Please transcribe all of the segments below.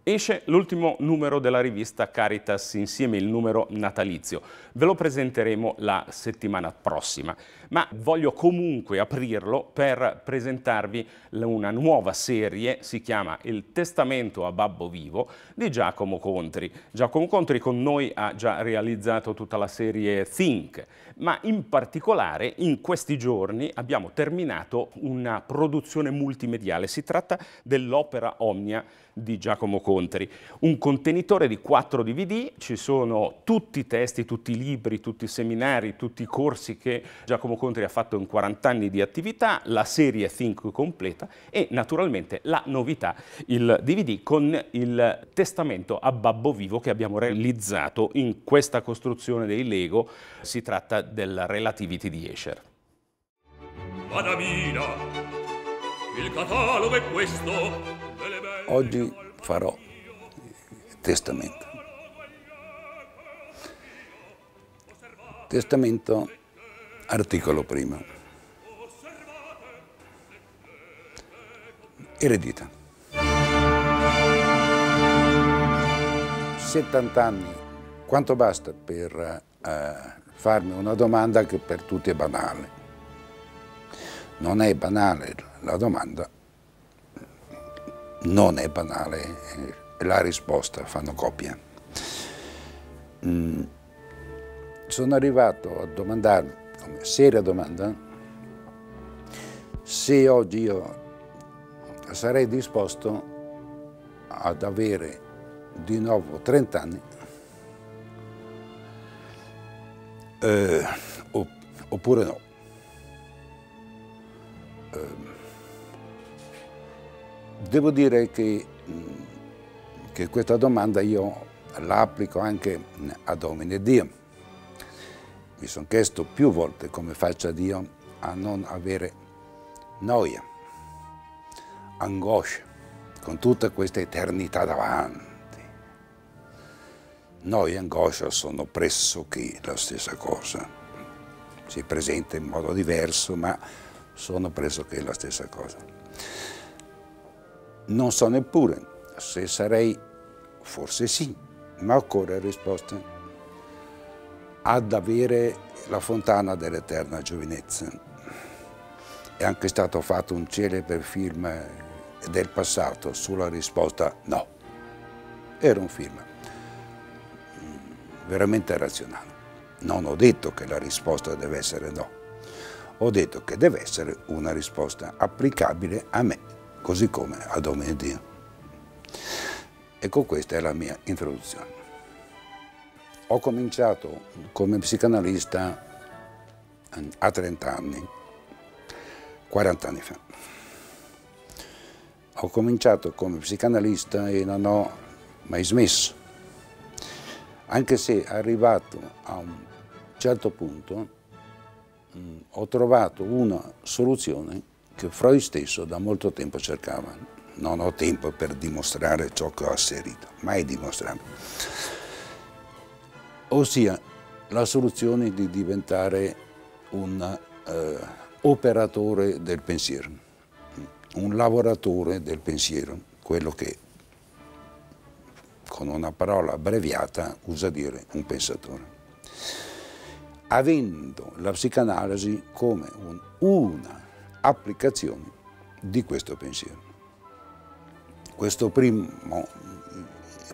Esce l'ultimo numero della rivista Caritas insieme, il numero natalizio. Ve lo presenteremo la settimana prossima, ma voglio comunque aprirlo per presentarvi una nuova serie, si chiama Il Testamento a Babbo Vivo di Giacomo Contri. Giacomo Contri con noi ha già realizzato tutta la serie Think, ma in particolare in questi giorni abbiamo terminato una produzione multimediale. Si tratta dell'opera Omnia di Giacomo Contri, un contenitore di 4 DVD, ci sono tutti i testi, tutti i libri, tutti i seminari, tutti i corsi che Giacomo Contri ha fatto in 40 anni di attività, la serie Think completa e naturalmente la novità, il DVD con il testamento a Babbo Vivo che abbiamo realizzato in questa costruzione dei Lego. Si tratta del Relativity di Escher. Adamina, il catalogo è questo. Oggi farò testamento. Testamento, articolo primo. Eredità. 70 anni, quanto basta per farmi una domanda che per tutti è banale? Non è banale la domanda, non è banale la risposta, fanno coppia. Sono arrivato a domandarmi, come seria domanda, se oggi io sarei disposto ad avere di nuovo 30 anni oppure no. Devo dire che questa domanda io la applico anche a Domine Dio. Mi sono chiesto più volte come faccia Dio a non avere noia, angoscia, con tutta questa eternità davanti. Noia e angoscia sono pressoché la stessa cosa. Si presenta in modo diverso, ma sono pressoché la stessa cosa. Non so neppure se sarei, forse sì, ma occorre risposta, ad avere la fontana dell'eterna giovinezza. È anche stato fatto un celebre film del passato sulla risposta no. Era un film veramente razionale. Non ho detto che la risposta deve essere no, ho detto che deve essere una risposta applicabile a me, così come a Domine Dio. Ecco, questa è la mia introduzione. Ho cominciato come psicanalista a 30 anni, 40 anni fa. Ho cominciato come psicanalista e non ho mai smesso, anche se arrivato a un certo punto ho trovato una soluzione che Freud stesso da molto tempo cercava. Non ho tempo per dimostrare ciò che ho asserito, mai dimostrato. Ossia, la soluzione di diventare un operatore del pensiero, un lavoratore del pensiero, quello che con una parola abbreviata usa dire un pensatore. Avendo la psicanalisi come una applicazione di questo pensiero. Questo primo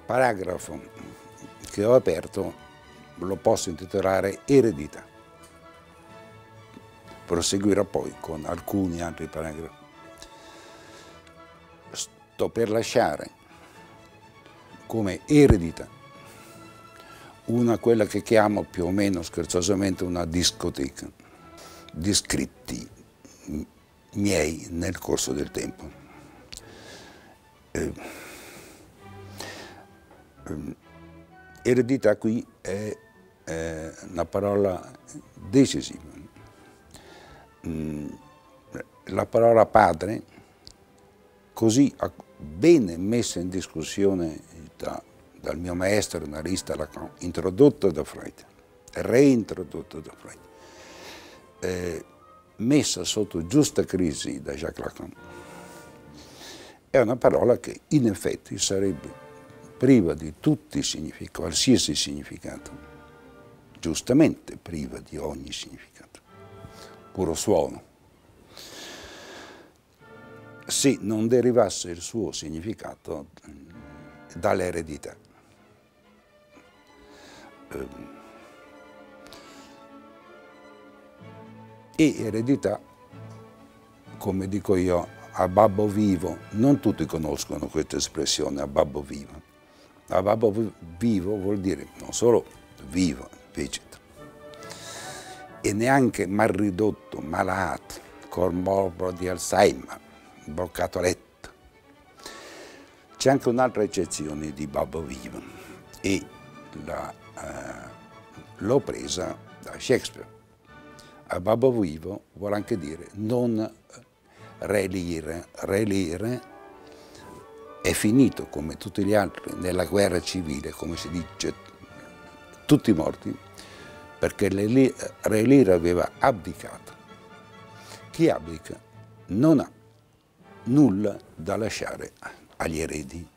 paragrafo che ho aperto lo posso intitolare Eredità. Proseguirò poi con alcuni altri paragrafi. Sto per lasciare come eredità quella che chiamo più o meno scherzosamente una discoteca di scritti miei nel corso del tempo. Eredità qui è una parola decisiva. La parola padre, così bene messa in discussione dal mio maestro analista Lacan, introdotto da Freud, reintrodotto da Freud, messa sotto giusta crisi da Jacques Lacan, è una parola che in effetti sarebbe priva di tutti i significati, qualsiasi significato, giustamente priva di ogni significato, puro suono. Se non derivasse il suo significato dall'eredità. E eredità, come dico io, a babbo vivo, non tutti conoscono questa espressione, a babbo vivo. A babbo vivo vuol dire non solo vivo, vegeta, e neanche mal ridotto, malato, col morbo di Alzheimer, bloccato a letto. C'è anche un'altra eccezione di babbo vivo e l'ho presa da Shakespeare. A babbo vivo vuol anche dire non relire. Relire è finito come tutti gli altri nella guerra civile, come si dice, tutti morti, perché relire aveva abdicato. Chi abdica non ha nulla da lasciare agli eredi.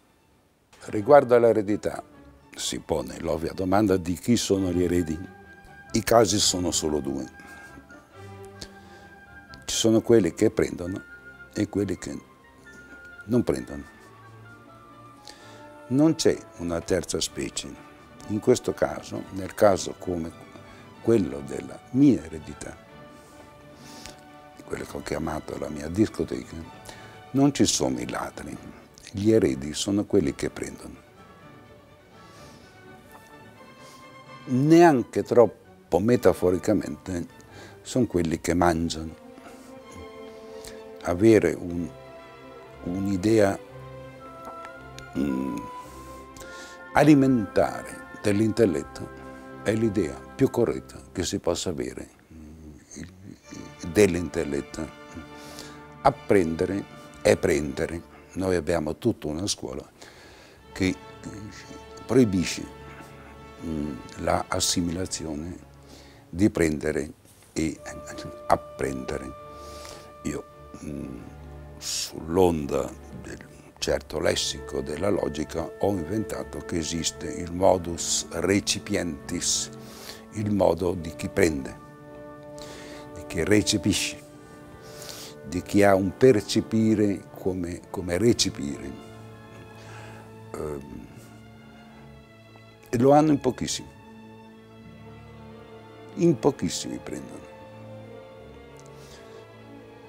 Riguardo all'eredità si pone l'ovvia domanda di chi sono gli eredi. I casi sono solo due. Ci sono quelli che prendono e quelli che non prendono. Non c'è una terza specie. In questo caso, nel caso come quello della mia eredità, quello che ho chiamato la mia discoteca, non ci sono i ladri. Gli eredi sono quelli che prendono. Neanche troppo metaforicamente sono quelli che mangiano. Avere un'idea alimentare dell'intelletto è l'idea più corretta che si possa avere dell'intelletto. Apprendere è prendere. Noi abbiamo tutta una scuola che proibisce l'assimilazione di prendere e apprendere. Io sull'onda del certo lessico della logica ho inventato che esiste il modus recipientis, il modo di chi prende, di chi recepisce, di chi ha un percepire come recepire. E lo hanno in pochissimi. In pochissimi prendono.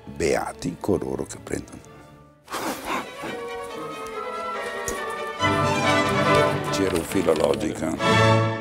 Beati coloro che prendono. C'era un filologica.